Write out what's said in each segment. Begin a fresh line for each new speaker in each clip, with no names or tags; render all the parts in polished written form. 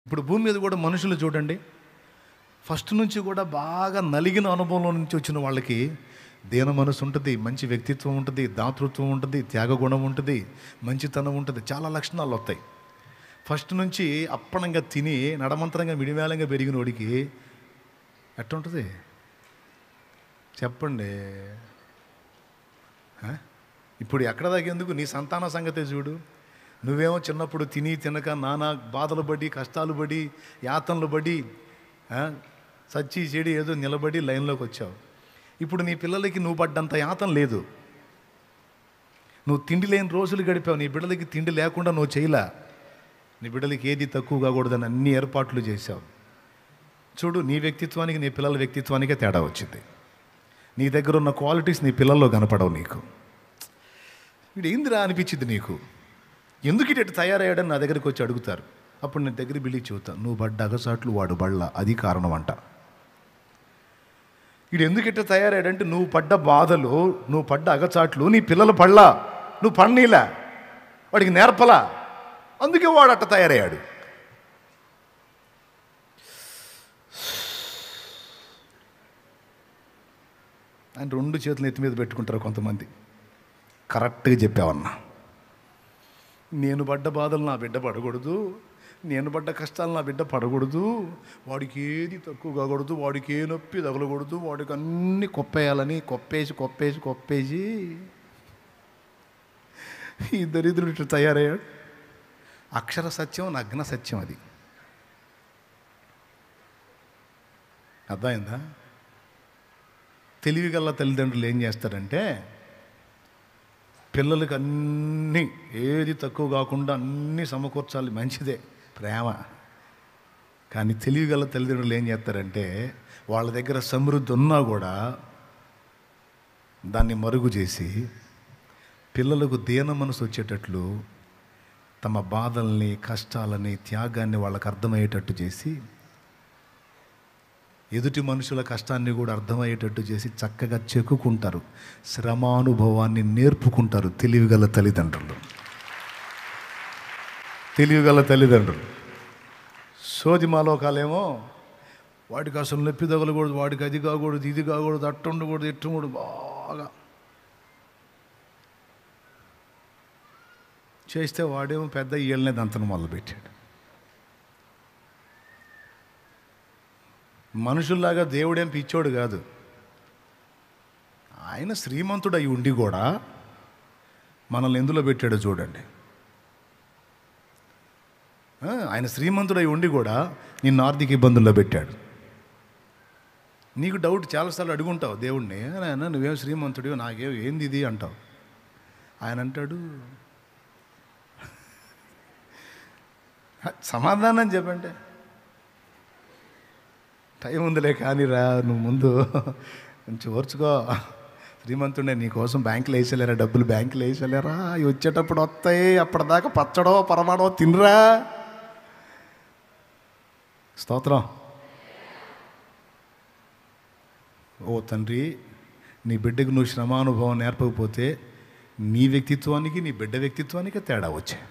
ఇప్పుడు భూమి మీద కూడా మనుషులు చూడండి, ఫస్ట్ నుంచి కూడా బాగా నలిగిన అనుభవంలో నుంచి వచ్చిన వాళ్ళకి దీన మనసు ఉంటుంది, మంచి వ్యక్తిత్వం ఉంటుంది, దాతృత్వం ఉంటుంది, త్యాగగుణం ఉంటుంది, మంచితనం ఉంటుంది, చాలా లక్షణాలు వస్తాయి. ఫస్ట్ నుంచి అప్పనంగా తిని నడమంతరంగా మిడిమేళంగా పెరిగిన వాడికి ఎట్టుంటుంది చెప్పండి? ఇప్పుడు ఎక్కడ దాకేందుకు, నీ సంతాన సంగతే చూడు. నువ్వేమో చిన్నప్పుడు తిని తినక నానా బాధలు పడి, కష్టాలు పడి, యాతనలు పడి, సచ్చి చెడి ఏదో నిలబడి లైన్లోకి వచ్చావు. ఇప్పుడు నీ పిల్లలకి నువ్వు పడ్డంత యాతన లేదు. నువ్వు తిండి లేని రోజులు గడిపావు. నీ బిడ్డలకి తిండి లేకుండా నువ్వు చేయలే. నీ బిడ్డలకి ఏది తక్కువ కాకూడదని అన్ని ఏర్పాట్లు చేశావు. చూడు, నీ వ్యక్తిత్వానికి నీ పిల్లల వ్యక్తిత్వానికే తేడా వచ్చింది. నీ దగ్గర ఉన్న క్వాలిటీస్ నీ పిల్లల్లో కనపడవు. నీకు వీడు ఏందిరా అనిపించింది. నీకు ఎందుకు ఇటు తయారయ్యాడని నా దగ్గరికి వచ్చి అడుగుతారు. అప్పుడు నేను దగ్గర బిల్లి చెబుతాను, నువ్వు పడ్డ అగసాట్లు వాడు బళ్ళ, అది కారణం అంట. వీడు ఎందుకు ఇట్లా తయారయ్యాడంటే నువ్వు పడ్డ బాధలు, నువ్వు పడ్డ అగచాట్లు నీ పిల్లలు పడలా, నువ్వు పన్నీలా, వాడికి నేర్పలా, అందుకే వాడు అట్ట తయారయ్యాడు. ఆయన రెండు చేతులు ఎత్తి మీద పెట్టుకుంటారు కొంతమంది. కరెక్ట్గా చెప్పావన్నా. నేను పడ్డ బాధలు నా బిడ్డ పడకూడదు, నేను పడ్డ కష్టాలు నా బిడ్డ పడకూడదు, వాడికి ఏది తక్కువ కాకూడదు, వాడికి ఏ నొప్పి తగలకూడదు, వాడికి అన్నీ కొప్పేయాలని కొప్పేసి కొప్పేసి కొప్పేసి ఈ దరిద్రుడు ఇట్లా తయారయ్యాడు. అక్షర సత్యం, నగ్న సత్యం అది. అర్థమైందా? తెలివిగల తల్లిదండ్రులు ఏం చేస్తారంటే పిల్లలకి అన్నీ ఏది తక్కువ కాకుండా అన్నీ సమకూర్చాలి, మంచిదే ప్రేమ. కానీ తెలివిగల తల్లిదండ్రులు ఏం చేస్తారంటే వాళ్ళ దగ్గర సమృద్ధి ఉన్నా కూడా దాన్ని మరుగు చేసి పిల్లలకు దీన మనసు వచ్చేటట్లు తమ బాధల్ని, కష్టాలని, త్యాగాన్ని వాళ్ళకు అర్థమయ్యేటట్టు చేసి, ఎదుటి మనుషుల కష్టాన్ని కూడా అర్థమయ్యేటట్టు చేసి చక్కగా చెక్కుకుంటారు, శ్రమానుభవాన్ని నేర్పుకుంటారు తెలివిగల తల్లిదండ్రులు. తెలివిగల తల్లిదండ్రులు. సోదిమాలోకాలేమో వాడికి అసలు నొప్పి తగలకూడదు, వాడికి అది కాకూడదు, ఇది కాకూడదు, అట్టు ఉండకూడదు, ఇట్టు ఉండకూడదు, బాగా చేస్తే వాడేమో పెద్ద ఏళ్ళనే దంతను మొదలుపెట్టాడు. మనుషుల్లాగా దేవుడేం పిచ్చోడు కాదు. ఆయన శ్రీమంతుడై ఉండి కూడా మనల్ని ఎందులో పెట్టాడో చూడండి. ఆయన శ్రీమంతుడై ఉండి కూడా నిన్ను ఆర్థిక ఇబ్బందుల్లో పెట్టాడు. నీకు డౌట్ చాలాసార్లు అడుగుంటావు దేవుడిని, ఆయన నువ్వేం శ్రీమంతుడివో నాకేం ఏంది ఇది అంటావు. ఆయన అంటాడు, సమాధానం చెప్పంటే టైం ఉందిలే కానీరా, నువ్వు ముందు కొంచెం ఓర్చుకో. శ్రీమంతుడే నీకోసం బ్యాంకులో వేసేలేరా, డబ్బులు బ్యాంకులో వేసేలేరా, అవి వచ్చేటప్పుడు వస్తాయి, అప్పటిదాకా పచ్చడో పరమాడో తినరా. స్తోత్రం. ఓ తండ్రి, నీ బిడ్డకు నువ్వు శ్రమానుభవం నేర్పకపోతే నీ వ్యక్తిత్వానికి నీ బిడ్డ వ్యక్తిత్వానికి తేడా వచ్చాయి.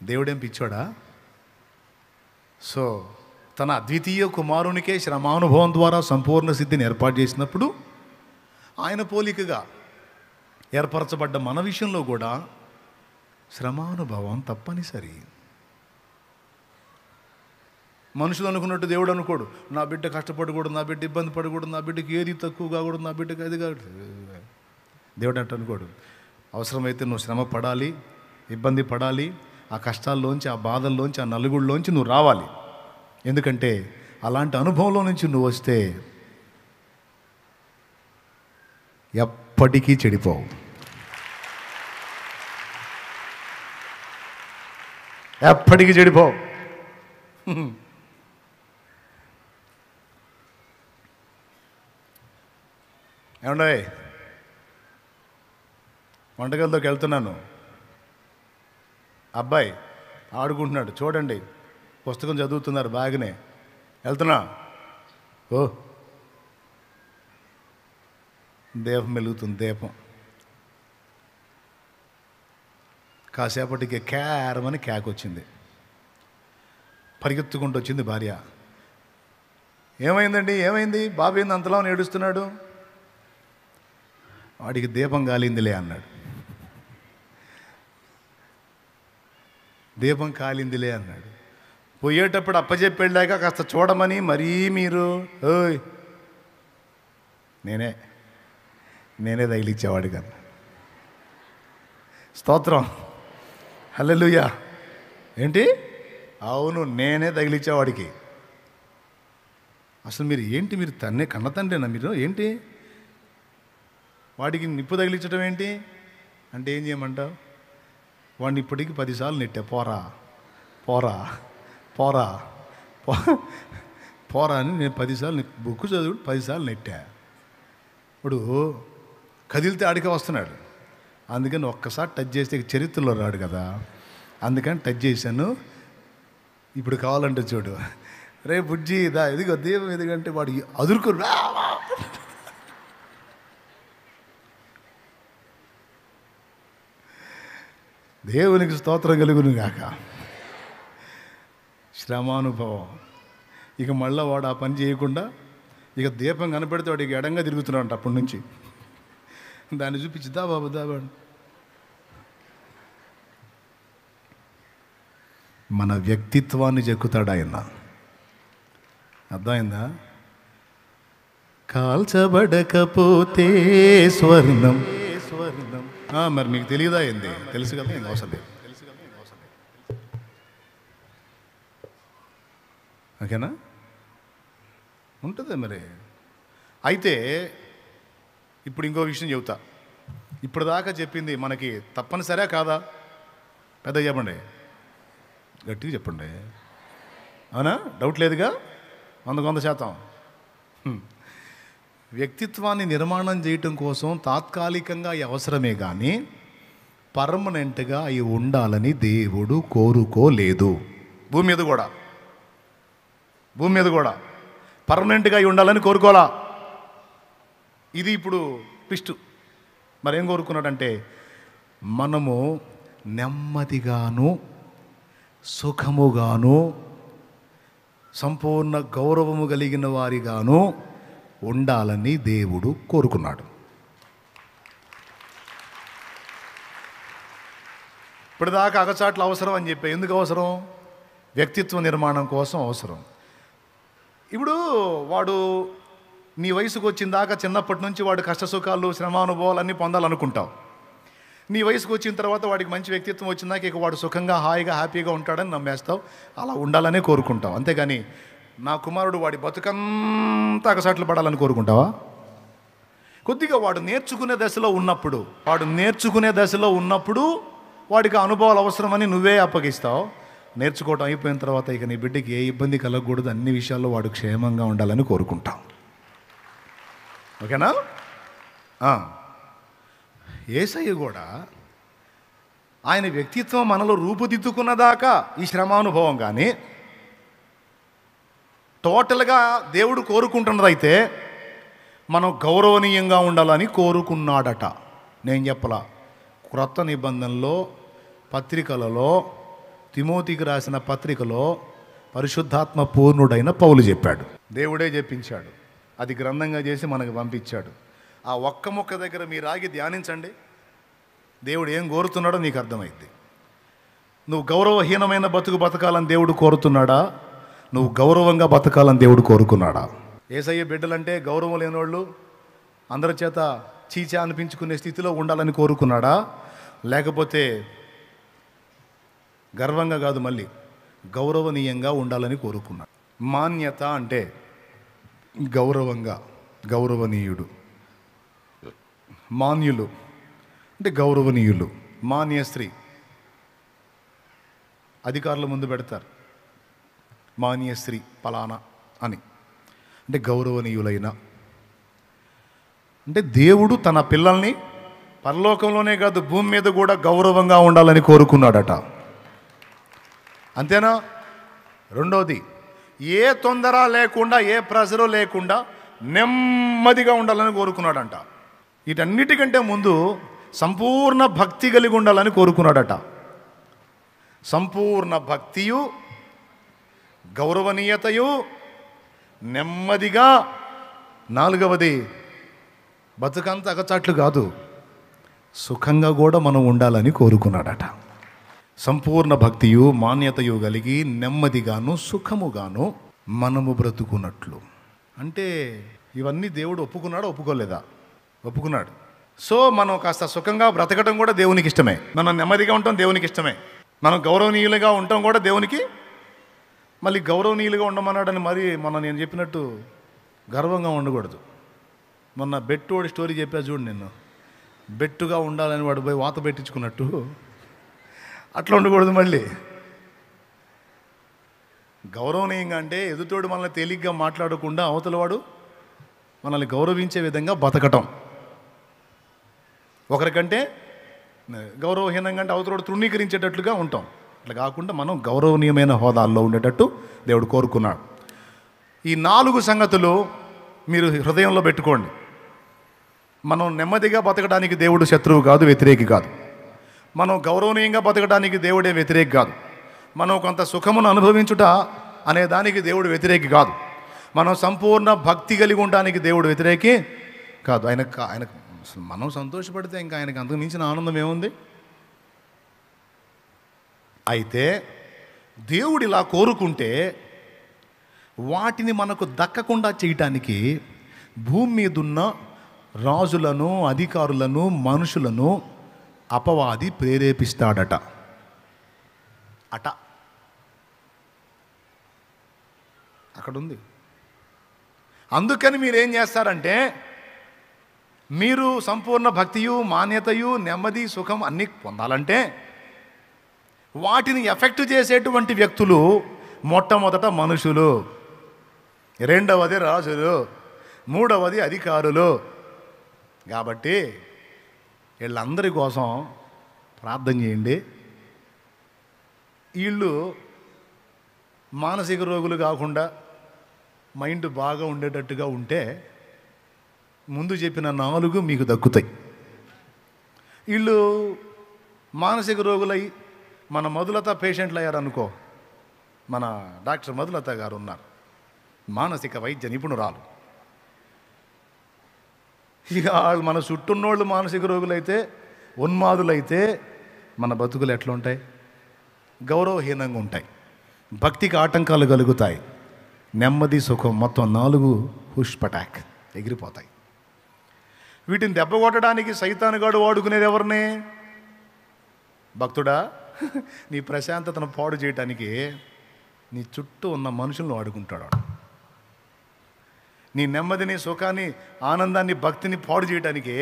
దేవుడేం పిచ్చోడా? సో తన అద్వితీయ కుమారునికే శ్రమానుభవం ద్వారా సంపూర్ణ సిద్ధిని ఏర్పాటు చేసినప్పుడు ఆయన పోలికగా ఏర్పరచబడ్డ మన విషయంలో కూడా శ్రమానుభవం తప్పనిసరి. మనుషులు అనుకున్నట్టు దేవుడు అనుకోడు. నా బిడ్డ కష్టపడకూడదు, నా బిడ్డ ఇబ్బంది పడకూడదు, నా బిడ్డకి ఏది తక్కువ కాకూడదు, నా బిడ్డకి అది కాదు. దేవుడు అంటే అనుకోడు. అవసరమైతే నువ్వు శ్రమ పడాలి, ఇబ్బంది పడాలి, ఆ కష్టాల్లోంచి, ఆ బాధల్లోంచి, ఆ నలుగుళ్ళలోంచి నువ్వు రావాలి. ఎందుకంటే అలాంటి అనుభవంలో నుంచి నువ్వు వస్తే ఎప్పటికీ చెడిపోవు, ఎప్పటికీ చెడిపోవు. ఏమండే, వంటగదిలోకి వెళ్తున్నాను, అబ్బాయి ఆడుకుంటున్నాడు, చూడండి పుస్తకం చదువుతున్నారు బాగానే, వెళ్తున్నా, ఓ దీపం వెలుగుతుంది, దీపం కాసేపటికి క్యారమని క్యాక్ వచ్చింది. పరిగెత్తుకుంటూ వచ్చింది భార్య. ఏమైందండి, ఏమైంది, బాబు ఏంది అంతలా ఏడుస్తున్నాడు? వాడికి దీపం కాలిందిలే అన్నాడు. దీపం కాలిందిలే అన్నాడు. పోయేటప్పుడు అప్పచెప్పి వెళ్ళాక కాస్త చూడమని మరీ మీరు, ఓయ్ నేనే తగిలిచ్చేవాడు కానీ. స్తోత్రం, హల్లెలూయా. ఏంటి? అవును, నేనే తగిలిచ్చేవాడికి. అసలు మీరు ఏంటి, మీరు కన్న తండ్రేనా మీరు? ఏంటి వాడికి నిప్పు తగిలించడం ఏంటి అంటే ఏం చేయమంటావు? వాడిని ఇప్పటికి 10 సార్లు నెట్టా, పోరా పోరా పోరా పోరా అని నేను 10 సార్లు బుక్ చదువు 10 సార్లు నెట్టా. ఇప్పుడు కదిలితే ఆడికే వస్తున్నాడు. అందుకని ఒక్కసారి టచ్ చేస్తే చరిత్రలో రాడు కదా, అందుకని టచ్ చేశాను. ఇప్పుడు కావాలంటే చూడు, రే బుజ్జి దా ఎదిగో దీపం ఎదుగంటే వాడు అదురుకుని దేవునికి స్తోత్రం కలుగును గాక. శ్రమానుభవం. ఇక మళ్ళీ వాడు ఆ పని చేయకుండా ఇక దీపం కనపెడితే వాడికి ఎడంగా తిరుగుతున్నాడు అప్పటి నుంచి. దాన్ని చూపించి దా బాబు దా బాబు. మన వ్యక్తిత్వాన్ని చెక్కుతాడు ఆయన. అర్థమైందా? కాల్చబడకపోతే స్వర్ణం. మరి మీకు తెలియదా ఏంది? తెలుసు కదా, ఇంక అవసరం లేదు. ఓకేనా? ఉంటుంది మరి. అయితే ఇప్పుడు ఇంకో విషయం చెబుతా. ఇప్పుడు దాకా చెప్పింది మనకి తప్పనిసరే కాదా? పెద్ద చెప్పండి, గట్టిగా చెప్పండి. అవునా? డౌట్ లేదుగా? 100%. వ్యక్తిత్వాన్ని నిర్మాణం చేయటం కోసం తాత్కాలికంగా అవి అవసరమే కానీ పర్మనెంట్గా అవి ఉండాలని దేవుడు కోరుకోలేదు. భూమి మీద కూడా పర్మనెంట్గా అవి ఉండాలని కోరుకోవాలా. ఇది ఇప్పుడు ట్విస్ట్. మరేం కోరుకున్నాడంటే మనము నెమ్మదిగాను సుఖముగాను సంపూర్ణ గౌరవము కలిగిన వారిగాను ఉండాలని దేవుడు కోరుకున్నాడు. ఇప్పటిదాకా అగచాట్లు అవసరం అని చెప్పి, ఎందుకు అవసరం? వ్యక్తిత్వ నిర్మాణం కోసం అవసరం. ఇప్పుడు వాడు నీ వయసుకు వచ్చిన దాకా చిన్నప్పటి నుంచి వాడు కష్టసుఖాలు శ్రమానుభవాలు అన్నీ పొందాలనుకుంటావు. నీ వయసుకు వచ్చిన తర్వాత వాడికి మంచి వ్యక్తిత్వం వచ్చిందాక ఇక వాడు సుఖంగా హాయిగా హ్యాపీగా ఉంటాడని నమ్మేస్తావు. అలా ఉండాలనే కోరుకుంటావు. అంతేగాని నా కుమారుడు వాడి బతుకంతా అగసాట్లు పడాలని కోరుకుంటావా? కొద్దిగా వాడు నేర్చుకునే దశలో ఉన్నప్పుడు వాడికి అనుభవాలు అవసరమని నువ్వే అప్పగిస్తావు. నేర్చుకోవటం అయిపోయిన తర్వాత ఇక నీ బిడ్డకి ఏ ఇబ్బంది కలగకూడదు, అన్ని విషయాల్లో వాడు క్షేమంగా ఉండాలని కోరుకుంటాం. ఓకేనా? యేసయ్య కూడా ఆయన వ్యక్తిత్వం మనలో రూపుదిద్దుకున్నదాకా ఈ శ్రమానుభవం కానీ టోటల్గా దేవుడు కోరుకుంటున్నదైతే మనం గౌరవనీయంగా ఉండాలని కోరుకున్నాడట. నేను చెప్పలా, క్రొత్త నిబంధనలో పత్రికలలో తిమోతికి రాసిన పత్రికలో పరిశుద్ధాత్మ పూర్ణుడైన పౌలు చెప్పాడు. దేవుడే చెప్పించాడు, అది గ్రంథంగా చేసి మనకు పంపించాడు. ఆ ఒక్క మొక్క దగ్గర మీరు ఆగి ధ్యానించండి. దేవుడు ఏం కోరుతున్నాడో నీకు అర్థమైంది. నువ్వు గౌరవహీనమైన బతకాలని దేవుడు కోరుతున్నాడా? నువ్వు గౌరవంగా బతకాలని దేవుడు కోరుకున్నాడా? యేసయ్య బిడ్డలంటే గౌరవం లేనివాళ్ళు, అందరి చేత చీచా అనిపించుకునే స్థితిలో ఉండాలని కోరుకున్నాడా? లేకపోతే గర్వంగా కాదు, మళ్ళీ గౌరవనీయంగా ఉండాలని కోరుకున్నాడు. మాన్యత అంటే గౌరవంగా, గౌరవనీయుడు. మాన్యులు అంటే గౌరవనీయులు. మాన్య స్త్రీ అధికారుల ముందు పెడతారు, మాన్య స్త్రీ పలానా అని. అంటే గౌరవనీయులైన, అంటే దేవుడు తన పిల్లల్ని పరలోకంలోనే కాదు భూమి మీద కూడా గౌరవంగా ఉండాలని కోరుకున్నాడట. అంతేనా? రెండోది, ఏ తొందర లేకుండా ఏ ప్రెజరు లేకుండా నెమ్మదిగా ఉండాలని కోరుకున్నాడంట. వీటన్నిటికంటే ముందు సంపూర్ణ భక్తి కలిగి ఉండాలని కోరుకున్నాడట. సంపూర్ణ భక్తియు గౌరవనీయతయు, నెమ్మదిగా. నాలుగవది, బతుకంత అగచాట్లు కాదు, సుఖంగా కూడా మనం ఉండాలని కోరుకున్నాడట. సంపూర్ణ భక్తియు మాన్యతయు కలిగి నెమ్మదిగాను సుఖముగాను మనము బ్రతుకున్నట్లు. అంటే ఇవన్నీ దేవుడు ఒప్పుకున్నాడా ఒప్పుకోలేదా? ఒప్పుకున్నాడు. సో మనం కాస్త సుఖంగా బ్రతకడం కూడా దేవునికి ఇష్టమే, మనం నెమ్మదిగా ఉండటం దేవునికి ఇష్టమే, మనం గౌరవనీయులుగా ఉండటం కూడా దేవునికి. మళ్ళీ గౌరవనీయులుగా ఉండమన్నాడని మరి నేను చెప్పినట్టు గర్వంగా ఉండకూడదు. మొన్న బెట్టోడి స్టోరీ చెప్పా చూడు, నేను బెట్టుగా ఉండాలని వాడు పోయి వాత పెట్టించుకున్నట్టు అట్లా ఉండకూడదు. మళ్ళీ గౌరవనీయంగా అంటే ఎదుటోడు మనల్ని తేలిగ్గా మాట్లాడకుండా అవతలవాడు మనల్ని గౌరవించే విధంగా బతకటం. ఒకరికంటే గౌరవహీనంగా అంటే అవతలవాడు తృణీకరించేటట్లుగా ఉంటాం. అట్లా కాకుండా మనం గౌరవనీయమైన హోదాల్లో ఉండేటట్టు దేవుడు కోరుకున్నాడు. ఈ 4 సంగతులు మీరు హృదయంలో పెట్టుకోండి. మనం నెమ్మదిగా బతకడానికి దేవుడు శత్రువు కాదు, వ్యతిరేకి కాదు. మనం గౌరవనీయంగా బతకడానికి దేవుడే వ్యతిరేకి కాదు. మనం కొంత సుఖమును అనుభవించుట అనే దానికి దేవుడు వ్యతిరేకి కాదు. మనం సంపూర్ణ భక్తి కలిగి ఉండడానికి దేవుడు వ్యతిరేకి కాదు. ఆయన మనం సంతోషపడితే ఇంకా ఆయనకు అంతకు మించిన ఆనందం ఏముంది? అయితే దేవుడు ఇలా కోరుకుంటే వాటిని మనకు దక్కకుండా చేయటానికి భూమి మీదున్న రాజులను, అధికారులను, మనుషులను అపవాది ప్రేరేపిస్తాడట. అక్కడుంది. అందుకని మీరేం చేస్తారంటే, మీరు సంపూర్ణ భక్తియు, మాన్యతయు, నెమ్మది, సుఖం అన్నీ పొందాలంటే వాటిని ఎఫెక్ట్ చేసేటువంటి వ్యక్తులు మొట్టమొదట మనుషులు, రెండవది రాజులు, మూడవది అధికారులు. కాబట్టి వీళ్ళందరి కోసం ప్రార్థన చేయండి. వీళ్ళు మానసిక రోగులు కాకుండా మైండ్ బాగా ఉండేటట్టుగా ఉంటే ముందు చెప్పిన 4 మీకు దక్కుతాయి. వీళ్ళు మానసిక రోగులై మన మధులత పేషెంట్లు అయ్యారనుకో. మన డాక్టర్ మధులత గారు ఉన్నారు, మానసిక వైద్య నిపుణురాలు. ఇక మన చుట్టూన్నోళ్ళు మానసిక రోగులైతే, ఉన్మాదులైతే మన బతుకులు ఎట్లా ఉంటాయి? గౌరవహీనంగా ఉంటాయి, భక్తికి ఆటంకాలు కలుగుతాయి, నెమ్మది, సుఖం మొత్తం 4 హుష్పటాక్ ఎగిరిపోతాయి. వీటిని దెబ్బ కొట్టడానికి సైతానుగాడు వాడుకునేది ఎవరిని? భక్తుడా, నీ ప్రశాంతతను పాడు చేయటానికి నీ చుట్టూ ఉన్న మనుషులను వాడుకుంటాడు. నీ నెమ్మదిని, సుఖాన్ని, ఆనందాన్ని, భక్తిని పాడు చేయడానికి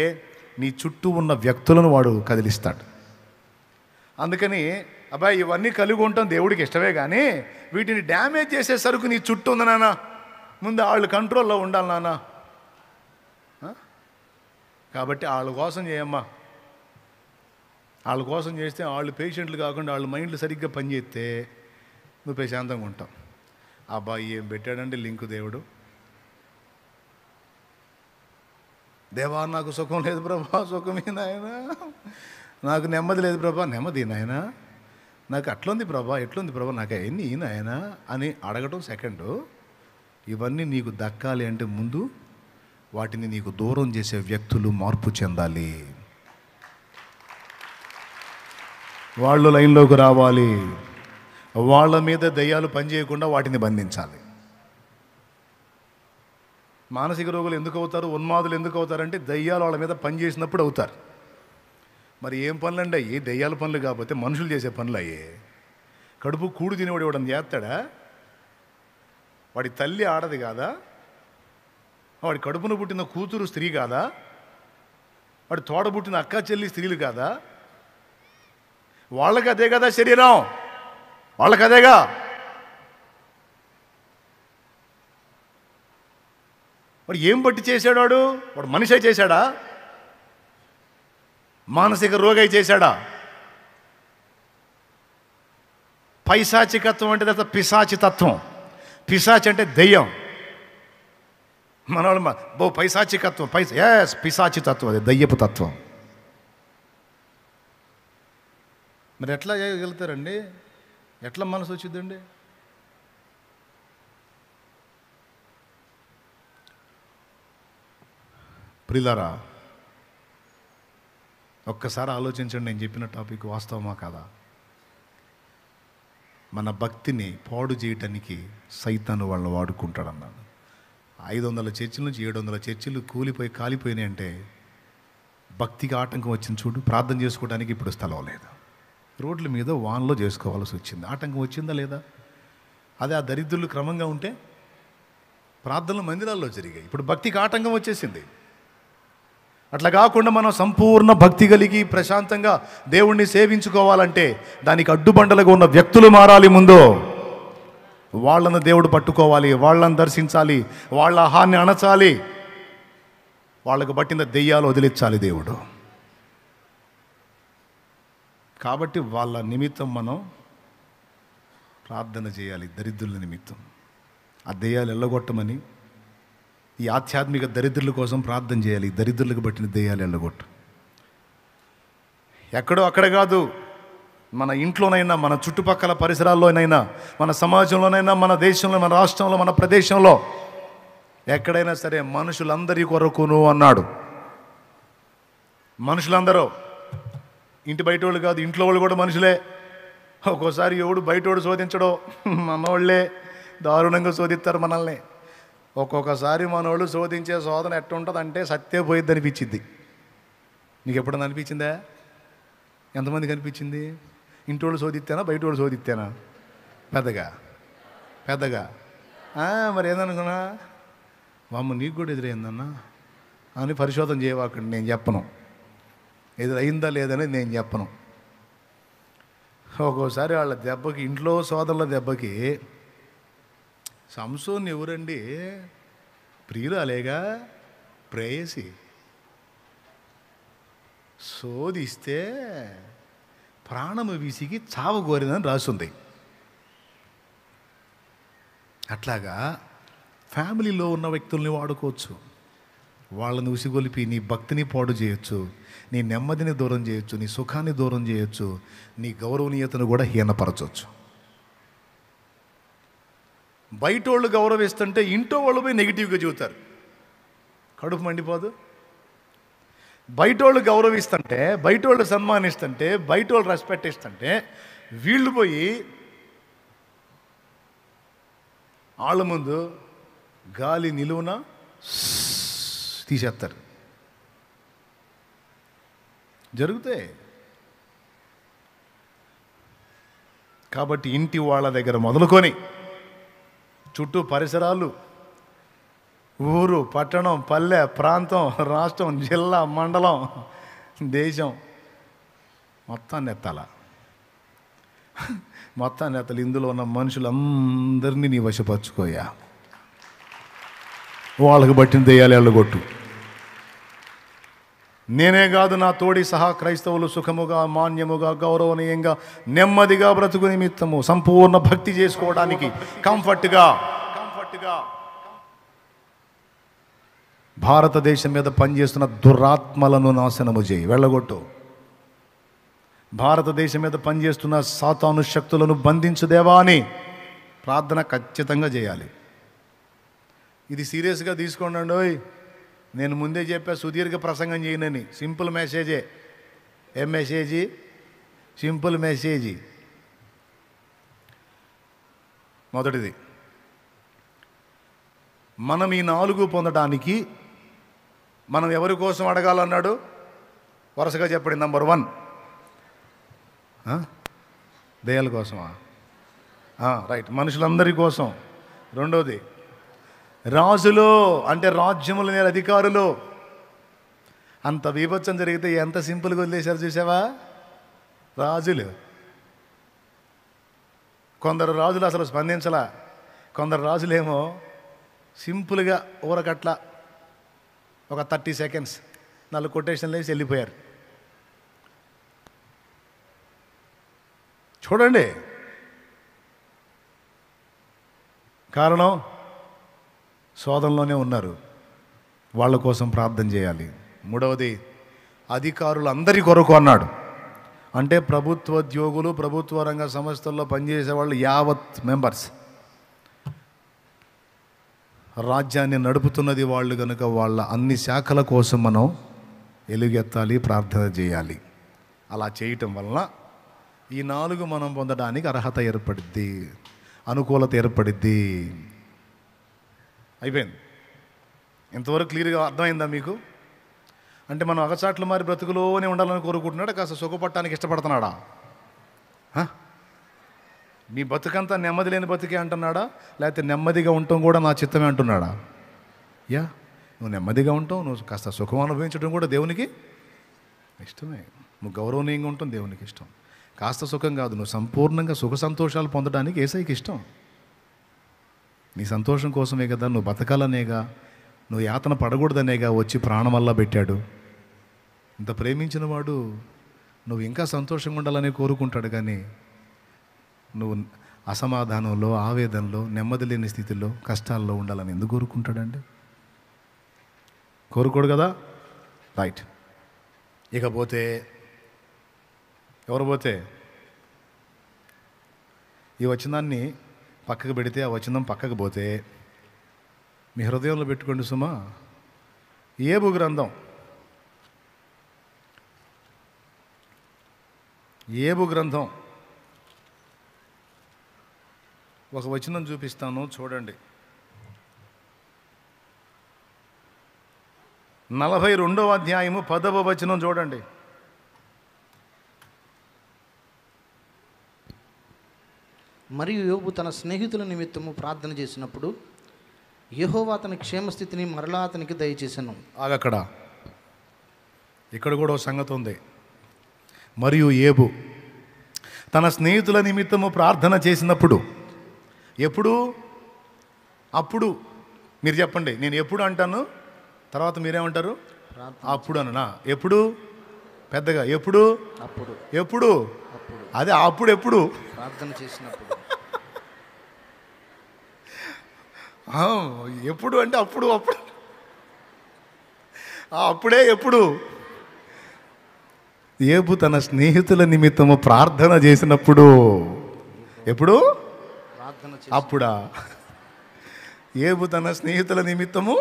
నీ చుట్టూ ఉన్న వ్యక్తులను వాడు కదిలిస్తాడు. అందుకని అబ్బాయి ఇవన్నీ కలిగి ఉండటం దేవుడికి ఇష్టమే, కానీ వీటిని డ్యామేజ్ చేసే సరుకు నీ చుట్టూ ఉంది నాన్న, ముందు వాళ్ళు కంట్రోల్లో ఉండాలి నాన్న. కాబట్టి వాళ్ళ కోసం చేయమ్మా. వాళ్ళ కోసం చేస్తే వాళ్ళు పేషెంట్లు కాకుండా వాళ్ళ మైండ్లు సరిగ్గా పనిచేస్తే నువ్వు ప్రశాంతంగా ఉంటావు. అబ్బాయి ఏం పెట్టాడంటే లింకు దేవుడు. దేవా నాకు సుఖం లేదు ప్రభా, సుఖమే నాయన. నాకు నెమ్మది లేదు ప్రభా, నెమ్మది నాయన. నాకు అట్లుంది ప్రభా, ఎట్లుంది ప్రభా, నాకు అవన్నీ నాయన అని అడగటం సెకండు. ఇవన్నీ నీకు దక్కాలి అంటే ముందు వాటిని నీకు దూరం చేసే వ్యక్తులు మార్పు చెందాలి. వాళ్ళు లైన్లోకి రావాలి. వాళ్ళ మీద దయ్యాలు పనిచేయకుండా వాటిని బంధించాలి. మానసిక రోగులు ఎందుకు అవుతారు, ఉన్మాదులు ఎందుకు అవుతారంటే దయ్యాలు వాళ్ళ మీద పనిచేసినప్పుడు అవుతారు. మరి ఏం పనులు అండి అయ్యి? దయ్యాల పనులు కాకపోతే మనుషులు చేసే పనులు అయ్యే. కడుపు కూడు తినేవాడు ఇవ్వడం చేస్తాడా? వాడి తల్లి ఆడది కాదా? వాడి కడుపున పుట్టిన కూతురు స్త్రీ కాదా? వాడి తోడ పుట్టిన అక్క చెల్లి స్త్రీలు కాదా? వాళ్ళకి అదే కదా శరీరం, వాళ్ళకి అదేగా. వాడు ఏం బట్టి చేశాడు? వాడు మనిషి అయి చేశాడా? మానసిక రోగి అయి చేశాడా? పైశాచికత్వం అంటే తర్వాత పిశాచి తత్వం. పిశాచి అంటే దెయ్యం. మన వాళ్ళు పైశాచికత్వం, పిశాచి తత్వం, అది దయ్యపు తత్వం. మరి ఎట్లా చేయగలుగుతారండి? ఎట్లా మనసు వచ్చిందండి? ప్రియులారా, ఒక్కసారి ఆలోచించండి, నేను చెప్పిన టాపిక్ వాస్తవమా కాదా? మన భక్తిని పాడు చేయటానికి సైతాను వాళ్ళు వాడుకుంటాడన్నాను. 500 చర్చిల నుంచి 700 చర్చిలు కాలిపోయినాయి అంటే భక్తికి ఆటంకం వచ్చింది. చూడు, ప్రార్థన చేసుకోవడానికి ఇప్పుడు స్థలం లేదు, రోడ్ల మీద వాన్లో చేసుకోవాల్సి వచ్చింది. ఆటంకం వచ్చిందా లేదా? అదే ఆ దరిద్రులు క్రమంగా ఉంటే ప్రార్థనలు మందిరాల్లో జరిగాయి. ఇప్పుడు భక్తికి ఆటంకం వచ్చేసింది. అట్లా కాకుండా మనం సంపూర్ణ భక్తి కలిగి ప్రశాంతంగా దేవుణ్ణి సేవించుకోవాలంటే దానికి అడ్డుబండలుగా ఉన్న వ్యక్తులు మారాలి. ముందు వాళ్ళను దేవుడు పట్టుకోవాలి, వాళ్ళని దర్శించాలి, వాళ్ళ ఆహాన్ని అణచాలి, వాళ్ళకు పట్టిన దెయ్యాలు వదిలించాలి దేవుడు. కాబట్టి వాళ్ళ నిమిత్తం మనం ప్రార్థన చేయాలి, దరిద్రుల నిమిత్తం. ఆ దెయ్యాలు ఎల్లగొట్టమని, ఈ ఆధ్యాత్మిక దరిద్రుల కోసం ప్రార్థన చేయాలి. దరిద్రులకు పట్టిన దెయ్యాలు ఎల్లగొట్టు. ఎక్కడో అక్కడ కాదు, మన ఇంట్లోనైనా, మన చుట్టుపక్కల పరిసరాల్లోనైనా, మన సమాజంలోనైనా, మన దేశంలో, మన రాష్ట్రంలో, మన ప్రదేశంలో ఎక్కడైనా సరే మనుషులందరి కొరకును అన్నాడు. మనుషులందరూ, ఇంటి బయట వాళ్ళు కాదు, ఇంట్లో వాళ్ళు కూడా మనుషులే. ఒక్కోసారి ఎవడు బయటోడు శోధించడో, మనోళ్ళే దారుణంగా శోధిస్తారు మనల్ని. ఒక్కొక్కసారి మనోళ్ళు శోధించే శోధన ఎట్టుంటుందంటే సత్తే పోయిద్ది అనిపించింది. నీకు ఎప్పుడన్నా అనిపించిందా? ఎంతమందికి అనిపించింది? ఇంటోళ్ళు శోధిస్తేనా, బయటోళ్ళు శోధిస్తేనా? పెద్దగా మరి ఏందనుకున్నా, వామ్మ నీకు కూడా ఎదురైందన్నా అని పరిశోధన చేయవాకండి. నేను చెప్పను, ఎదురైందా లేదనేది నేను చెప్పను. ఒక్కోసారి వాళ్ళ దెబ్బకి, ఇంట్లో సోదరుల దెబ్బకి, సంసోన్ ఎవరండి? ప్రియురాలేగా, ప్రేయసి శోధిస్తే ప్రాణము విసిగి చావగోరిందని రాసుంది. అట్లాగా ఫ్యామిలీలో ఉన్న వ్యక్తుల్ని వాడుకోవచ్చు. వాళ్ళని ఉసిగొలిపి నీ భక్తిని పాడు చేయొచ్చు, నీ నెమ్మదిని దూరం చేయొచ్చు, నీ సుఖాన్ని దూరం చేయొచ్చు, నీ గౌరవనీయతను కూడా హీనపరచవచ్చు. బయట వాళ్ళు గౌరవిస్తుంటే ఇంట్లో వాళ్ళు పోయి నెగిటివ్గా చెబుతారు. కడుపు మండిపోదు? బయట వాళ్ళు గౌరవిస్తుంటే, బయట వాళ్ళు సన్మానిస్తుంటే, బయట వాళ్ళు రెస్పెక్ట్ ఇస్తుంటే వీళ్ళు పోయి వాళ్ళ ముందు గాలి నిలువున తీసేస్తారు. జరుగుతాయి. కాబట్టి ఇంటి వాళ్ళ దగ్గర మొదలుకొని చుట్టూ పరిసరాలు, ఊరు, పట్టణం, పల్లె, ప్రాంతం, రాష్ట్రం, జిల్లా, మండలం, దేశం మొత్తాన్ని ఎత్తాలి. ఇందులో ఉన్న మనుషులందరినీ నీ వశపరచుకోయా. వాళ్ళకు పట్టిన దెయ్యాలు ఎల్లగొట్టు. నేనే కాదు, నా తోడి సహా క్రైస్తవులు సుఖముగా, మాన్యముగా, గౌరవనీయంగా, నెమ్మదిగా బ్రతుకు నిమిత్తము సంపూర్ణ భక్తి చేసుకోవడానికి కంఫర్ట్గా భారతదేశం మీద పనిచేస్తున్న దురాత్మలను నాశనము చేయి, వెళ్ళగొట్టు. భారతదేశం మీద పనిచేస్తున్న సాతాను శక్తులను బంధించు దేవా అని ప్రార్థన ఖచ్చితంగా చేయాలి. ఇది సీరియస్గా తీసుకోండి. నేను ముందే చెప్పా, సుదీర్ఘ ప్రసంగం చేయనని. సింపుల్ మెసేజే. ఏం మెసేజీ? సింపుల్ మెసేజీ. మొదటిది, మనం ఈ 4 పొందడానికి మనం ఎవరి కోసం అడగాలన్నాడు? వరుసగా చెప్పండి. నంబర్ 1, దెయ్యాల కోసమా? రైట్, మనుషులందరి కోసం. రెండోది, రాజులు అంటే రాజ్యముల మీద అధికారులు. అంత బీభత్సం జరిగితే ఎంత సింపుల్గా వదిలేశారు చూసావా? రాజులు. కొందరు రాజులు అసలు స్పందించలా, కొందరు రాజులేమో సింపుల్గా ఊరకట్ల ఒక 30 సెకండ్స్ 4 కొటేషన్లు వేసి వెళ్ళిపోయారు. చూడండి, కారణం శోధనలోనే ఉన్నారు. వాళ్ళ కోసం ప్రార్థన చేయాలి. మూడవది, అధికారులు అందరి కొరకు అన్నాడు. అంటే ప్రభుత్వోద్యోగులు, ప్రభుత్వ రంగ సంస్థల్లో పనిచేసే వాళ్ళు యావత్ మెంబర్స్. రాజ్యాన్ని నడుపుతున్నది వాళ్ళు కనుక వాళ్ళ అన్ని శాఖల కోసం మనం ఎలుగెత్తాలి, ప్రార్థన చేయాలి. అలా చేయటం వలన ఈ 4 మనం పొందడానికి అర్హత ఏర్పడిద్ది, అనుకూలత ఏర్పడిద్ది. అయిపోయింది. ఇంతవరకు క్లియర్గా అర్థమైందా మీకు? అంటే మనం అగచాట్లు మారి బ్రతుకులోనే ఉండాలని కోరుకుంటున్నాడా, కాస్త సుఖపడటానికి ఇష్టపడుతున్నాడా? మీ బతుకంతా నెమ్మది లేని బతుకే అంటున్నాడా, లేకపోతే నెమ్మదిగా ఉండటం కూడా నా చిత్తమే అంటున్నాడా? నువ్వు నెమ్మదిగా ఉంటావు, నువ్వు కాస్త సుఖం అనుభవించడం కూడా దేవునికి ఇష్టమే. నువ్వు గౌరవనీయంగా ఉండటం దేవునికి ఇష్టం. కాస్త సుఖం కాదు, నువ్వు సంపూర్ణంగా సుఖ సంతోషాలు పొందడానికి యేసయ్యకి ఇష్టం. నీ సంతోషం కోసమే కదా, నువ్వు బతకాలనేగా, నువ్వు యాతన పడకూడదనేగా వచ్చి ప్రాణం వల్ల పెట్టాడు. ఇంత ప్రేమించిన వాడు నువ్వు ఇంకా సంతోషంగా ఉండాలని కోరుకుంటాడు, కానీ నువ్వు అసమాధానంలో, ఆవేదనలో, నెమ్మది లేని స్థితిలో, కష్టాల్లో ఉండాలని ఎందుకు కోరుకుంటాడండి? కోరుకోడు కదా. రైట్. ఇకపోతే ఎవరు పోతే ఈ వచనాన్ని పక్కకు పెడితే, ఆ వచనం పక్కకు పోతే మీ హృదయంలో పెట్టుకోండి సుమా. ఏబు గ్రంథం, ఏబు గ్రంథం ఒక వచనం చూపిస్తాను, చూడండి. 42వ అధ్యాయము 10వ వచనం చూడండి.
మరియు యోబు తన స్నేహితుల నిమిత్తము ప్రార్థన చేసినప్పుడు యెహోవా అతని క్షేమస్థితిని మరలా అతనికి దయచేసెను.
ఆగక్కడ, ఇక్కడ కూడా ఒక సంగతి ఉంది. మరియు యోబు తన స్నేహితుల నిమిత్తము ప్రార్థన చేసినప్పుడు, ఎప్పుడు? అప్పుడు. మీరు చెప్పండి, నేను ఎప్పుడు అంటాను, తర్వాత మీరేమంటారు? అప్పుడు అననా? ఎప్పుడు? పెద్దగా ఎప్పుడు?
అప్పుడు.
ఎప్పుడు? అదే అప్పుడు. ఎప్పుడు?
ప్రార్థన చేసినప్పుడు.
ఎప్పుడు అంటే అప్పుడు. అప్పుడే. ఎప్పుడు? యోబు తన స్నేహితుల నిమిత్తము ప్రార్థన చేసినప్పుడు. ఎప్పుడు? అప్పుడా? యోబు తన స్నేహితుల నిమిత్తము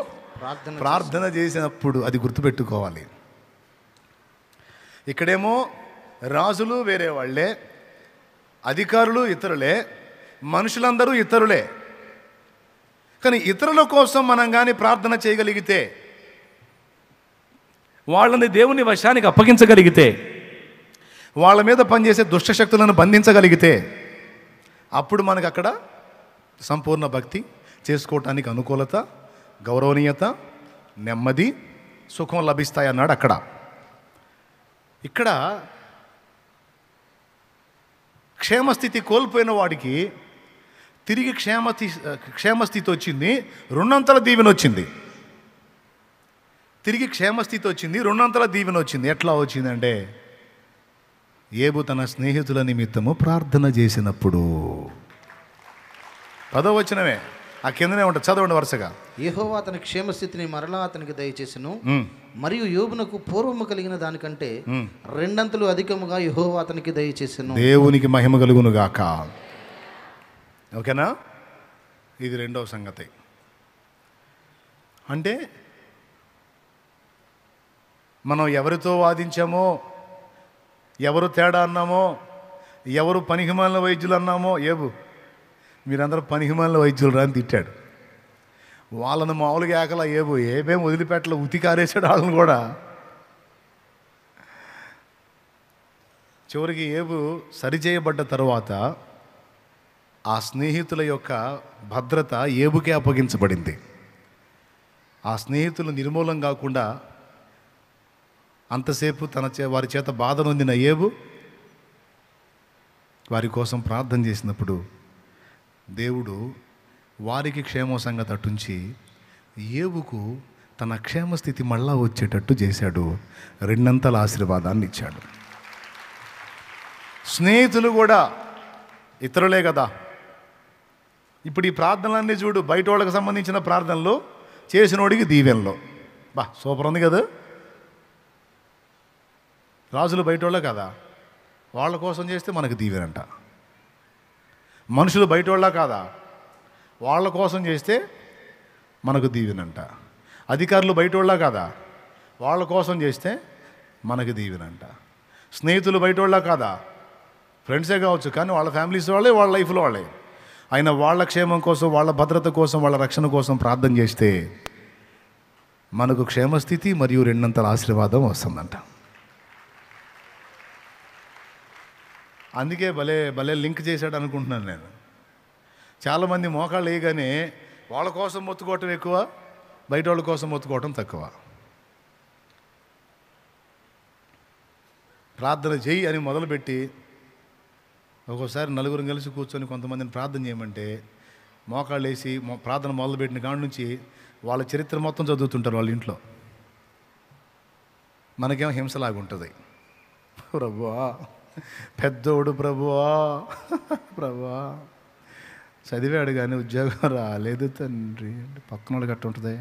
ప్రార్థన చేసినప్పుడు. అది గుర్తుపెట్టుకోవాలి. ఇక్కడేమో రాజులు వేరే వాళ్ళే, అధికారులు ఇతరులే, మనుషులందరూ ఇతరులే. కానీ ఇతరుల కోసం మనం కానీ ప్రార్థన చేయగలిగితే, వాళ్ళని దేవుని వశానికి అప్పగించగలిగితే, వాళ్ళ మీద పనిచేసే దుష్టశక్తులను బంధించగలిగితే, అప్పుడు మనకు అక్కడ సంపూర్ణ భక్తి చేసుకోవటానికి అనుకూలత, గౌరవనీయత, నెమ్మది, సుఖం లభిస్తాయన్నాడు అక్కడ. ఇక్కడ క్షేమస్థితి కోల్పోయిన వాడికి తిరిగి క్షేమస్థితి వచ్చింది, 2 దీవెన వచ్చింది. తిరిగి క్షేమస్థితి వచ్చింది, 2 దీవెన వచ్చింది. ఎట్లా వచ్చిందంటే, యోబు తన స్నేహితుల నిమిత్తము ప్రార్థన చేసినప్పుడు. 10వ వచనమే, ఆ కిందనే ఉంటుంది, చదవండి వరుసగా.
యెహోవా అతని క్షేమస్థితిని మరలా అతనికి దయచేసెను, మరియు యోబునకు పూర్వము కలిగిన దానికంటే 2 అధికముగా యెహోవా అతనికి దయచేసెను.
దేవునికి మహిమ కలుగును గాక. ఓకేనా? ఇది 2వ సంగతి. అంటే మనం ఎవరితో వాదించామో, ఎవరు తేడా అన్నామో, ఎవరు పనికిమాలిన వైద్యులు అన్నామో, యోబు మీరందరూ పనికిమాలిన వైద్యులు రా అని తిట్టాడు. వాళ్ళను మామూలుగా ఏకలా ఏమేం వదిలిపెట్టలే, ఉతికారేసాడు వాళ్ళని కూడా. చివరికి యోబు సరిచేయబడ్డ తరువాత ఆ స్నేహితుల యొక్క భద్రత యోబుకే అప్పగించబడింది. ఆ స్నేహితులు నిర్మూలం కాకుండా అంతసేపు వారి చేత బాధ నొందిన యోబు వారి కోసం ప్రార్థన చేసినప్పుడు దేవుడు వారికి క్షేమ సంగతి అటుంచి యోబుకు తన క్షేమస్థితి మళ్ళా వచ్చేటట్టు చేశాడు. 2 ఆశీర్వాదాన్ని ఇచ్చాడు. స్నేహితులు కూడా ఇతరులే కదా. ఇప్పుడు ఈ ప్రార్థనలన్నీ చూడు, బయట వాళ్ళకి సంబంధించిన ప్రార్థనలు, చేసినోడికి దీవెనలో. సూపర్ ఉంది కదా. రాజులు బయట వాళ్ళే కదా, వాళ్ళ కోసం చేస్తే మనకు దీవెనంట. మనుషులు బయట వాళ్ళ కాదా, వాళ్ళ కోసం చేస్తే మనకు దీవెనంట. అధికారులు బయట వాళ్ళ కాదా, వాళ్ళ కోసం చేస్తే మనకు దీవెనంట. స్నేహితులు బయట వాళ్ళ కాదా, ఫ్రెండ్సే కావచ్చు, కానీ వాళ్ళ ఫ్యామిలీస్ వాళ్ళే, వాళ్ళ లైఫ్లో వాళ్ళే. అయినా వాళ్ళ క్షేమం కోసం, వాళ్ళ భద్రత కోసం, వాళ్ళ రక్షణ కోసం ప్రార్థన చేస్తే మనకు క్షేమస్థితి మరియు రెండంతల ఆశీర్వాదం వస్తుందంట. అందుకే భలే భలే లింక్ చేశాడు అనుకుంటున్నాను నేను. చాలామంది మోకాళ్ళు వేయగానే వాళ్ళ కోసం మొత్తుకోవటం ఎక్కువ, బయట వాళ్ళ కోసం మొత్తుకోవటం తక్కువ. ప్రార్థన చెయ్యి అని మొదలుపెట్టి ఒక్కోసారి నలుగురు కలిసి కూర్చొని కొంతమందిని ప్రార్థన చేయమంటే మోకాళ్ళు వేసి ప్రార్థన మొదలుపెట్టిన కాడి నుంచి వాళ్ళ చరిత్ర మొత్తం చదువుతుంటారు వాళ్ళ ఇంట్లో. మనకేమో హింసలాగుంటుంది. ప్రభువా పెద్దోడు, ప్రభువా ప్రభువా చదివాడు కానీ ఉద్యోగం రాలేదు తండ్రి. పక్కన వాళ్ళు గట్ట ఉంటుంది.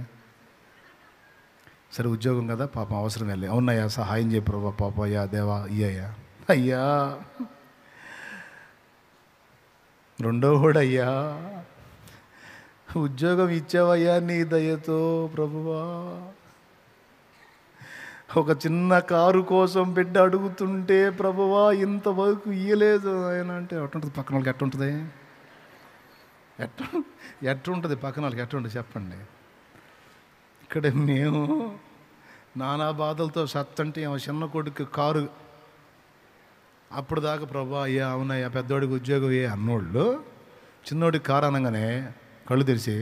సరే ఉద్యోగం కదా పాపం అవసరం వెళ్ళి, అవునయ్యా సహాయం చేయ ప్రభా, పాప అయ్యా దేవా ఇయ్యయ్యా, అయ్యా రెండో కూడా అయ్యా ఉద్యోగం ఇచ్చావయ్యా నీ దయతో ప్రభువా. ఒక చిన్న కారు కోసం బిడ్డ అడుగుతుంటే ప్రభువా ఇంతవరకు ఇయ్యలేదు ఆయన అంటే ఎట్టుంటుంది పక్కన వాళ్ళకి, ఎట్టుంటుంది ఎట్టుంటుంది పక్కన వాళ్ళకి, ఎట్టుంటుంది చెప్పండి. ఇక్కడ మేము నానా బాధలతో సత్తంటే చిన్న కొడుకు కారు, అప్పుడు దాకా ప్రభా అయ్యా అవునయ్యా పెద్దోడికి ఉద్యోగం ఏ అన్నోళ్ళు చిన్నోడికి కారు అనగానే కళ్ళు తెరిచి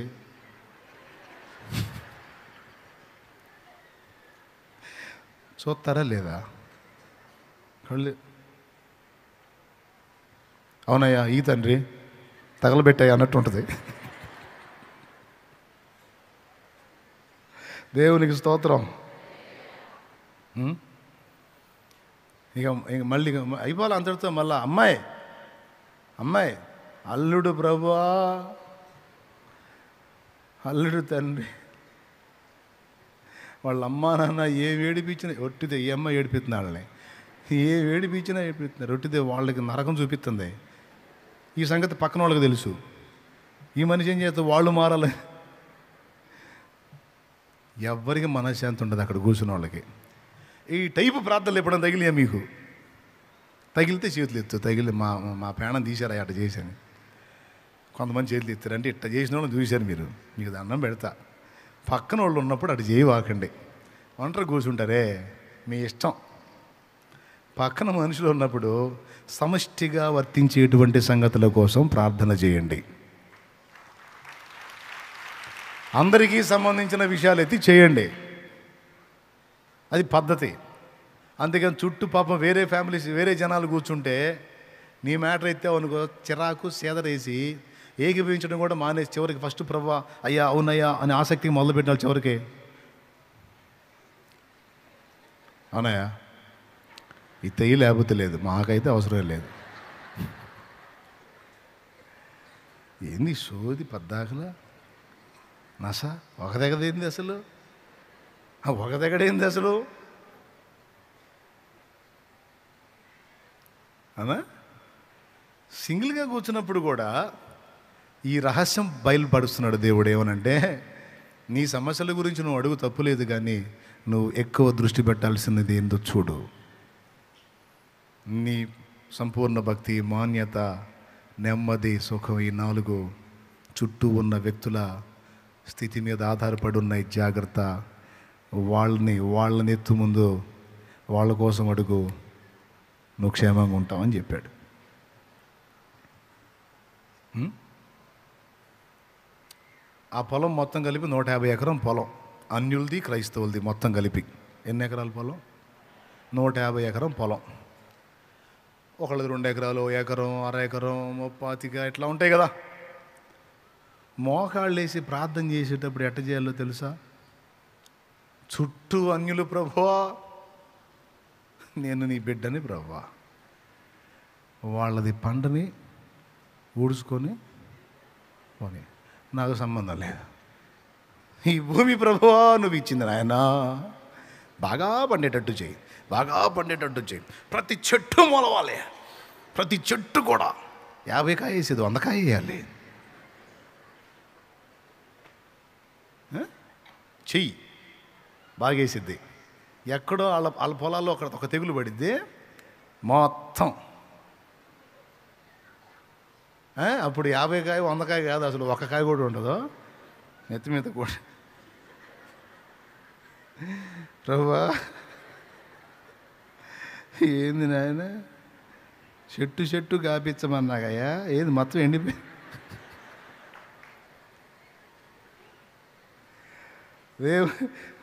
చూస్తారా లేదా, కళ్ళు అవునయ్యా ఈ తండ్రి తగలబెట్టాయి అన్నట్టు ఉంటుంది. దేవునికి స్తోత్రం. ఇక మళ్ళీ అయిపోవాలి అంతటితో. మళ్ళా అమ్మాయి అల్లుడు ప్రభువా, అల్లుడు తండ్రి, వాళ్ళ అమ్మా నాన్న ఏ ఏడిపించినా ఒట్టిదే, ఈ అమ్మాయి ఏడిపిస్తుంది వాళ్ళని, ఏ ఏడిపించినా ఏడిపిస్తున్నారు ఒట్టిదే, వాళ్ళకి నరకం చూపిస్తుంది. ఈ సంగతి పక్కన వాళ్ళకి తెలుసు. ఈ మనిషి ఏం చేస్తే వాళ్ళు మారాలి. ఎవ్వరికి మనశ్శాంతి ఉండదు అక్కడ కూర్చున్న వాళ్ళకి. ఈ టైపు ప్రార్థనలు ఎప్పుడైనా తగిలియా మీకు? తగిలితే చేతులు ఎత్తు, తగిలి మా ప్రాణం తీశారా అట్ట చేశాను. కొంతమంది చేతులు ఎత్తారంటే ఇట్ట చేసిన వాళ్ళని చూశారు మీరు, మీకు దండం పెడతా. పక్కన వాళ్ళు ఉన్నప్పుడు అటు చేయవాకండి. ఒంటరి కూర్చుంటారే మీ ఇష్టం. పక్కన మనుషులు ఉన్నప్పుడు సమష్టిగా వర్తించేటువంటి సంగతుల కోసం ప్రార్థన చేయండి. అందరికీ సంబంధించిన విషయాలు ఎత్తి చేయండి, అది పద్ధతి. అందుకని చుట్టూ పాపం వేరే ఫ్యామిలీస్ వేరే జనాలు కూర్చుంటే నీ మ్యాటర్ అయితే అనుకో చిరాకు సేదరేసి ఏకీభవించడం కూడా మానేసి చివరికి ఫస్ట్ ప్రభా అయ్యా అవునయ్యా అని ఆసక్తికి మొదలుపెట్టిన చివరికి అవునయ్యా ఇది లేకపోతే లేదు, మాకైతే అవసరం లేదు. ఏంది సోది పద్దాకలా నస ఒక దగ్గదేంది అసలు, ఒక దగ్గడేంది అసలు అనా? సింగిల్గా కూర్చున్నప్పుడు కూడా ఈ రహస్యం బయలుపరుస్తున్నాడు దేవుడు. ఏమనంటే నీ సమస్యల గురించి నువ్వు అడుగు తప్పులేదు, కానీ నువ్వు ఎక్కువ దృష్టి పెట్టాల్సినది ఏందో చూడు. నీ సంపూర్ణ భక్తి, మాన్యత, నెమ్మది, సుఖం ఈ 4 చుట్టూ ఉన్న వ్యక్తుల స్థితి మీద ఆధారపడి ఉన్నాయి. జాగ్రత్త. వాళ్ళని ఎత్తు ముందు, వాళ్ళ కోసం అడుగు, నువ్వు క్షేమంగా ఉంటావని చెప్పాడు. ఆ పొలం మొత్తం కలిపి 150 ఎకరం పొలం, అన్యులది క్రైస్తవులది మొత్తం కలిపి. ఎన్ని ఎకరాల పొలం? 150 ఎకరం పొలం. ఒకళ్ళది 2 ఎకరాలు, ఎకరం, అర ఎకరం, 30 ఇట్లా ఉంటాయి కదా. మోకాళ్ళు వేసి ప్రార్థన చేసేటప్పుడు ఎట్ట చేయాలో తెలుసా? చుట్టూ అన్యులు ప్రభువా, నేను నీ బిడ్డని ప్రభువా, వాళ్ళది పంటని ఊడ్చుకొని పోనీ, నాకు సంబంధం లేదు. ఈ భూమి ప్రభువా నువ్వు ఇచ్చింది నాయన, బాగా పండేటట్టు చేయి, బాగా పండేటట్టు చేయి. ప్రతి చెట్టు మొలవాలి, ప్రతి చెట్టు కూడా 50 కాయ వేసేది 100 కాయ వేయాలి. చెయ్యి బాగేసిద్ది. ఎక్కడో వాళ్ళ పొలాల్లో ఒక తెగులు పడిద్ది మొత్తం. అప్పుడు 50 కాయ 100 కాయ కాదు, అసలు ఒక కాయ కూడా ఉండదు నెత్తి మీద కూడా. ప్రభువా ఏంది నాయన, చెట్టు కాపించమన్నాగయ్యా, ఏది మొత్తం ఎండిపోయి.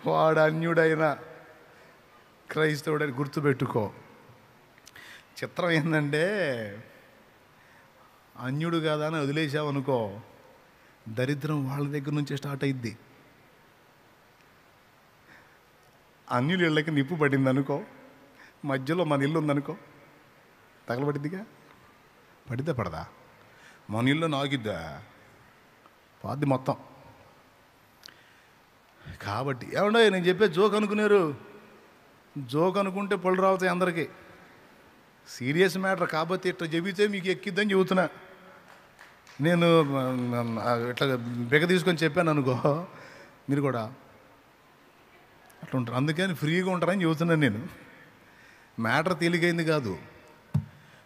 వాడు అన్యుడైన క్రైస్తవుడని గుర్తుపెట్టుకో. చిత్రం ఏంటంటే, అన్యుడు కాదా అని వదిలేసావనుకో, దరిద్రం వాళ్ళ దగ్గర నుంచే స్టార్ట్ అయింది. అన్యుల ఇళ్ళకి నిప్పు పడింది అనుకో, మధ్యలో మన ఇల్లు ఉందనుకో, తగలబడిద్దిగా. పడిద్దా పడదా? మన ఇల్లు నాకిద్దా, పాది మొత్తం. కాబట్టి ఏమన్నా నేను చెప్పే జోక్ అనుకున్నారు, జోక్ అనుకుంటే పళ్ళు రావుతాయి అందరికీ. సీరియస్ మ్యాటర్ కాబట్టి ఇట్లా చెబితే మీకు ఎక్కిద్దని చెబుతున్నా. నేను ఇట్లా బెగ తీసుకొని చెప్పాను అనుకో, మీరు కూడా అట్లా ఉంటారు. అందుకని ఫ్రీగా ఉంటారని చెబుతున్నాను నేను. మ్యాటర్ తేలికైంది కాదు.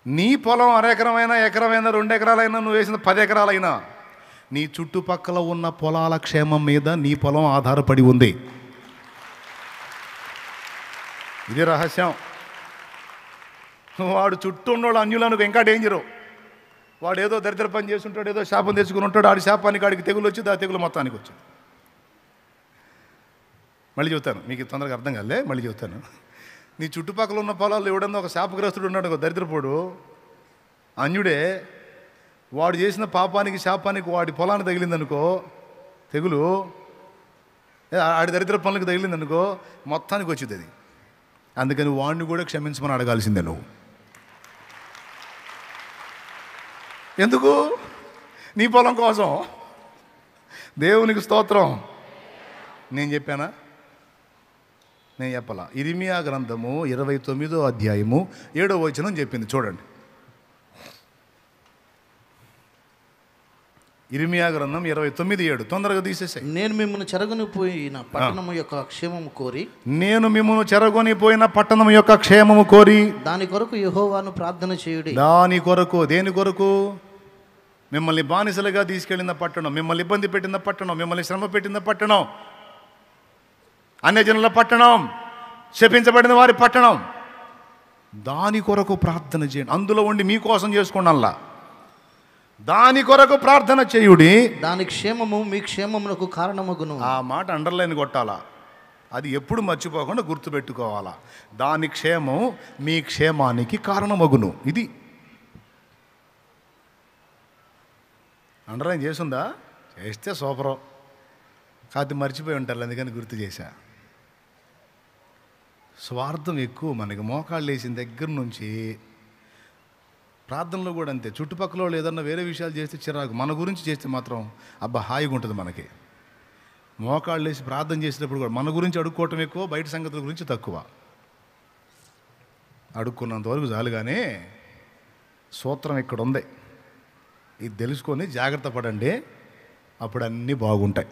నీ పొలం 1 ఎకరమైనా, ఎకరమైనా, 2 ఎకరాలైనా, నువ్వు వేసిన 10 ఎకరాలైనా, నీ చుట్టుపక్కల ఉన్న పొలాల క్షేమం మీద నీ పొలం ఆధారపడి ఉంది. ఇది రహస్యం. వాడు చుట్టూ ఉన్నవాడు అన్యులకు ఇంకా డేంజరు. వాడు ఏదో దరిద్ర పని చేస్తుంటాడు, ఏదో శాపం తెచ్చుకుని ఉంటాడు. ఆడి శాపానికి ఆడికి తెగులు వచ్చింది, ఆ తెగులు మొత్తానికి వచ్చింది. మళ్ళీ చెబుతాను, మీకు తొందరగా అర్థం కాలే, మళ్ళీ చెబుతాను. నీ చుట్టుపక్కల ఉన్న పొలాల్లో ఎవడన్నా ఒక శాపగ్రస్తుడు ఉన్నాడు, ఒక దరిద్రపోడు అన్యుడే, వాడు చేసిన పాపానికి శాపానికి వాడి పొలాన్ని తగిలిందనుకో తెగులు, ఆడి దరిద్ర పనులకు తగిలిందనుకో మొత్తానికి వచ్చింది అది. అందుకని వాడిని కూడా క్షమించమని అడగాల్సిందే నువ్వు. ఎందుకు? నీ పొలం కోసం. దేవునికి స్తోత్రం. నేను చెప్పానా? నేను చెప్పాలా? ఇర్మియా గ్రంథము 29వ అధ్యాయము 7వ వచనం చెప్పింది, చూడండి. ఇర్మియా గ్రంథం 29:7. తొందరగా తీసేసాయి.
నేను మిమ్మల్ని చెరగొనిపోయిన పట్టణము యొక్క క్షేమము కోరి,
నేను మిమ్మల్ని చెరగొనిపోయిన పట్టణం యొక్క క్షేమము కోరి,
దాని కొరకు యెహోవాను ప్రార్థన చేయుడి.
దాని కొరకు, దేని కొరకు? మిమ్మల్ని బానిసలుగా తీసుకెళ్ళిన పట్టణం, మిమ్మల్ని ఇబ్బంది పెట్టిన పట్టణం, మిమ్మల్ని శ్రమ పెట్టిన పట్టణం, అన్యజనుల పట్టణం, శపించబడిన వారి పట్టణం, దాని కొరకు ప్రార్థన చేయండి. అందులో ఉండి మీకోసం చేసుకోండి. అల్లా దాని కొరకు ప్రార్థన చేయుడి,
దాని క్షేమము మీ క్షేమమునకు కారణమగును.
ఆ మాట అండర్లైన్ కొట్టాలా, అది ఎప్పుడు మర్చిపోకుండా గుర్తుపెట్టుకోవాలా. దాని క్షేమం మీ క్షేమానికి కారణమగును. ఇది అండర్లైన్ చేసుందా? చేస్తే సూపరు. కాదు మర్చిపోయి ఉంటారు, అందుకని గుర్తు చేశా. స్వార్థం ఎక్కువ మనకి. మోకాళ్ళు వేసిన దగ్గర నుంచి ప్రార్థనలో కూడా అంతే. చుట్టుపక్కల వాళ్ళు ఏదన్నా వేరే విషయాలు చేస్తే చిరాకు, మన గురించి చేస్తే మాత్రం అబ్బా హాయిగా ఉంటుంది మనకి. మోకాళ్ళు వేసి ప్రార్థన చేసేటప్పుడు కూడా మన గురించి అడుక్కోవటం ఎక్కువ, బయట సంగతుల గురించి తక్కువ. అడుక్కున్నంతవరకు చాలు. కానీ సూత్రం ఇక్కడ ఉంది, ఇది తెలుసుకొని జాగ్రత్త పడండి, అప్పుడు అన్నీ బాగుంటాయి.